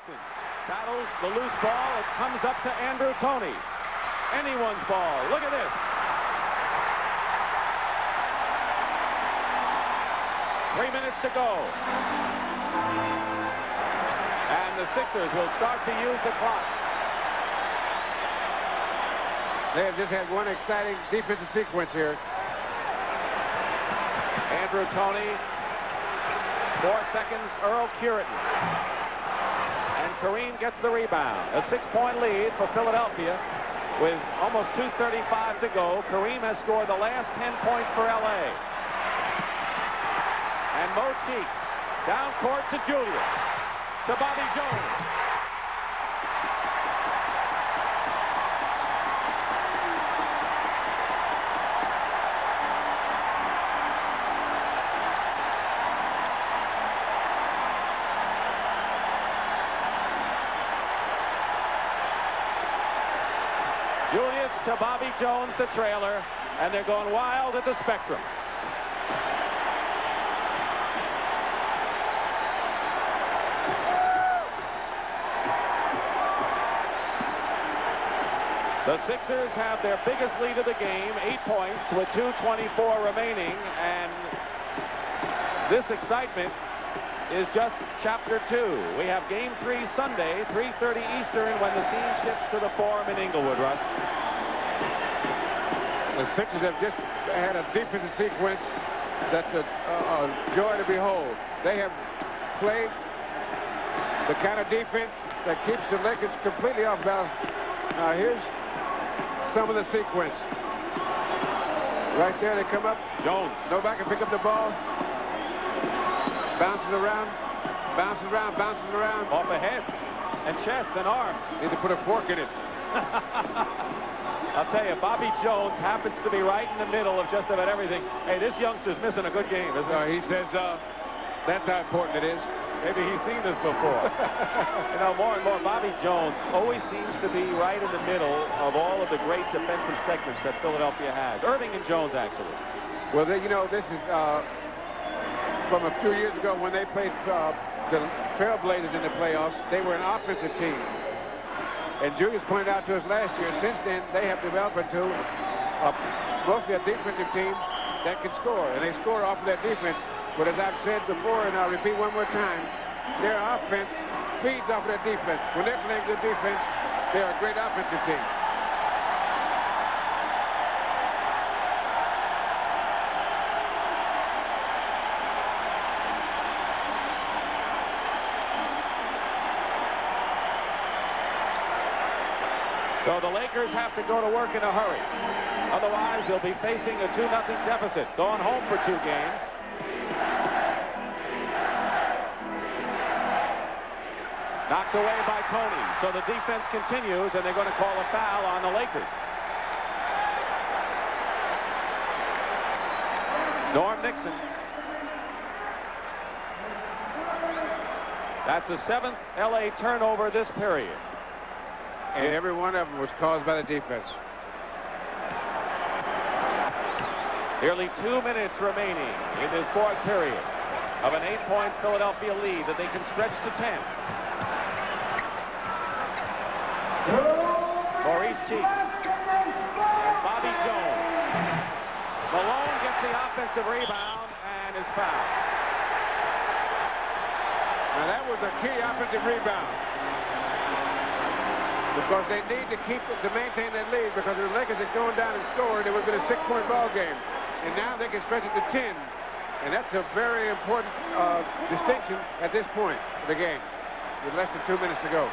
Nixon battles the loose ball. It comes up to Andrew Toney. Anyone's ball. Look at this. 3 minutes to go. And the Sixers will start to use the clock. They have just had one exciting defensive sequence here. Andrew Toney, 4 seconds, Earl Curitin. And Kareem gets the rebound. A 6-point lead for Philadelphia with almost 2:35 to go. Kareem has scored the last 10 points for L.A. And Mo Cheeks down court to Julius, to Bobby Jones. Julius to Bobby Jones, the trailer, and they're going wild at the Spectrum. The Sixers have their biggest lead of the game, 8 points with 2:24 remaining, and this excitement is just chapter 2. We have game 3 Sunday, 3:30 Eastern, when the scene shifts to the Forum in Inglewood, Russ. The Sixers have just had a defensive sequence that's a joy to behold. They have played the kind of defense that keeps the Lakers completely off balance. Now here's some of the sequence. Right there, they come up. Jones. Novak can pick up the ball. Bounces around, bounces around, bounces around. Off the heads and chests and arms. Need to put a fork in it. I'll tell you, Bobby Jones happens to be right in the middle of just about everything. Hey, this youngster's missing a good game, isn't he? He says that's how important it is. Maybe he's seen this before. You know, more and more, Bobby Jones always seems to be right in the middle of all of the great defensive segments that Philadelphia has. Irving and Jones, actually. Well, you know, this is from a few years ago when they played the Trailblazers in the playoffs. They were an offensive team. And Julius pointed out to us last year, since then, they have developed into mostly a defensive team that can score. And they score off of that defense. But as I've said before, and I'll repeat one more time, their offense feeds off of their defense. When they're playing good defense, they're a great offensive team. So the Lakers have to go to work in a hurry. Otherwise, they'll be facing a 2-0 deficit. Going home for 2 games. Knocked away by Toney. So the defense continues, and they're going to call a foul on the Lakers. Norm Nixon. That's the 7th L.A. turnover this period. And every one of them was caused by the defense. Nearly 2 minutes remaining in this 4th period of an 8-point Philadelphia lead that they can stretch to 10. Maurice Cheeks and Bobby Jones. Malone gets the offensive rebound and is fouled. Now that was a key offensive rebound. Because they need to maintain that lead, because if the Lakers had gone down and scored, it would have been a 6-point ball game. And now they can stretch it to 10. And that's a very important distinction at this point of the game, with less than 2 minutes to go.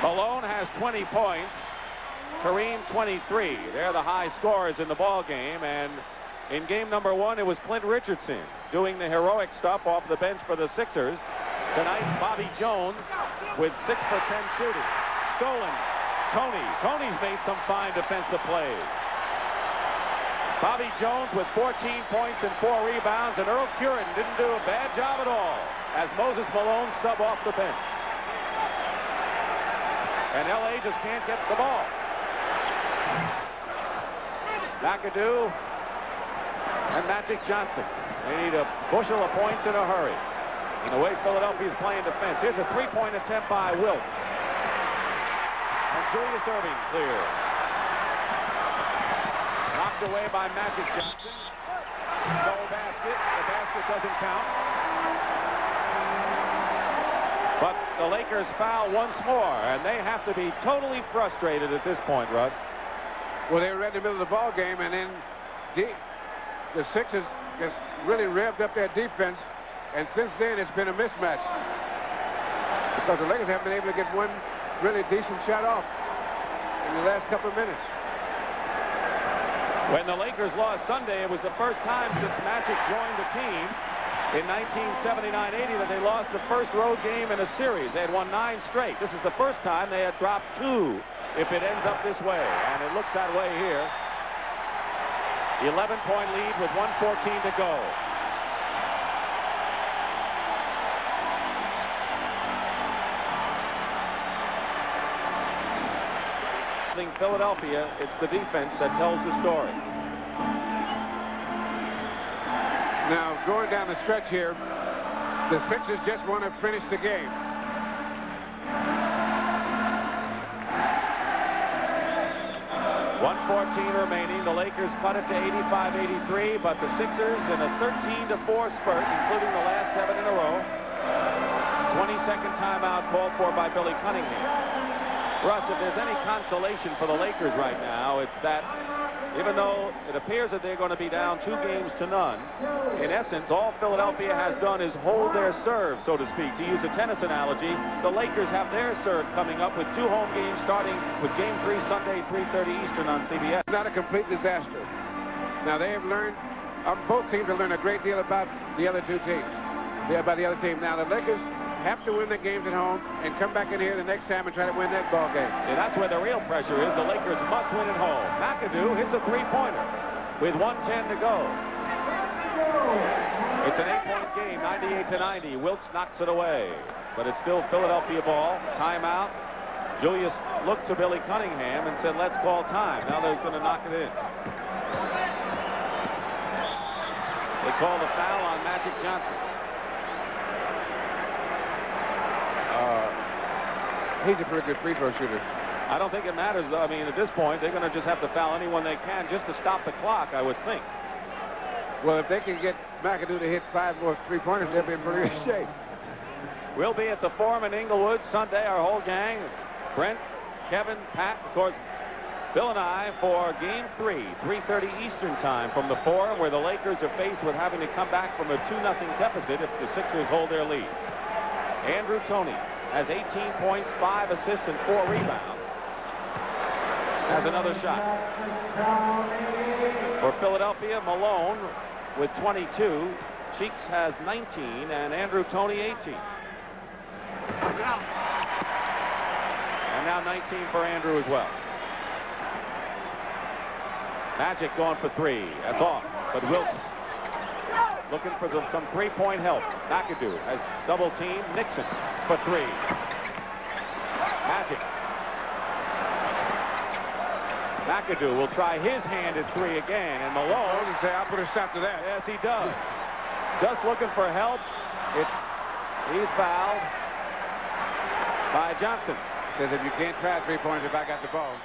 Malone has 20 points. Kareem 23. They're the high scorers in the ball game, and in game number 1 it was Clint Richardson doing the heroic stuff off the bench for the Sixers. Tonight, Bobby Jones with 6 for 10 shooting. Stolen. Toney's made some fine defensive plays. Bobby Jones with 14 points and 4 rebounds, and Earl Curitin didn't do a bad job at all as Moses Malone sub off the bench. And L.A. just can't get the ball. McAdoo and Magic Johnson. They need a bushel of points in a hurry. And the way Philadelphia is playing defense. Here's a three-point attempt by Wilt. And Julius Erving clear. Knocked away by Magic Johnson. No basket. The basket doesn't count. But the Lakers foul once more, and they have to be totally frustrated at this point, Russ. Well, they were right in the middle of the ball game, and then the Sixers just really revved up their defense, and since then it's been a mismatch because the Lakers haven't been able to get one really decent shot off in the last couple of minutes. When the Lakers lost Sunday, it was the first time since Magic joined the team in 1979-80 that they lost the first road game in a series. They had won 9 straight. This is the first time they had dropped 2 if it ends up this way, and it looks that way here. 11-point lead with 1:14 to go. Philadelphia, it's the defense that tells the story. Now, going down the stretch here, the Sixers just want to finish the game. .114 remaining. The Lakers cut it to 85-83, but the Sixers in a 13-4 spurt, including the last 7 in a row. 22nd timeout called for by Billy Cunningham. Russ, if there's any consolation for the Lakers right now, it's that even though it appears that they're going to be down 2 games to none, in essence, all Philadelphia has done is hold their serve, so to speak. To use a tennis analogy, the Lakers have their serve coming up with 2 home games starting with Game 3 Sunday, 3:30 Eastern on CBS. Not a complete disaster. Now, they have learned, both teams have learned a great deal about the other 2 teams. About the other team. Now, the Lakers have to win the games at home and come back in here the next time and try to win that ball game. See, that's where the real pressure is. The Lakers must win at home. McAdoo hits a 3-pointer with 1:10 to go. It's an 8-point game, 98-90. Wilkes knocks it away, but it's still Philadelphia ball. Timeout. Julius looked to Billy Cunningham and said, let's call time. Now they're going to knock it in. They called a foul on Magic Johnson. He's a pretty good free throw shooter. I don't think it matters, though. I mean, at this point, they're going to just have to foul anyone they can just to stop the clock, I would think. Well, if they can get McAdoo to hit 5 more 3-pointers, they'll be in pretty good shape. We'll be at the Forum in Inglewood Sunday, our whole gang. Brent, Kevin, Pat, of course, Bill and I for Game 3, 3:30 Eastern time from the Forum, where the Lakers are faced with having to come back from a 2-0 deficit if the Sixers hold their lead. Andrew Toney has 18 points, 5 assists, and 4 rebounds. Has another shot. For Philadelphia, Malone with 22. Cheeks has 19, and Andrew Toney 18. And now 19 for Andrew as well. Magic going for 3. That's off. But Wilkes looking for some 3-point help. McAdoo has double team. Nixon for 3. Magic. McAdoo will try his hand at 3 again, and Malone. Say, I'll put a stop to that. Yes, he does. Just looking for help. He's fouled by Johnson. Says if you can't try 3 points if I got the ball.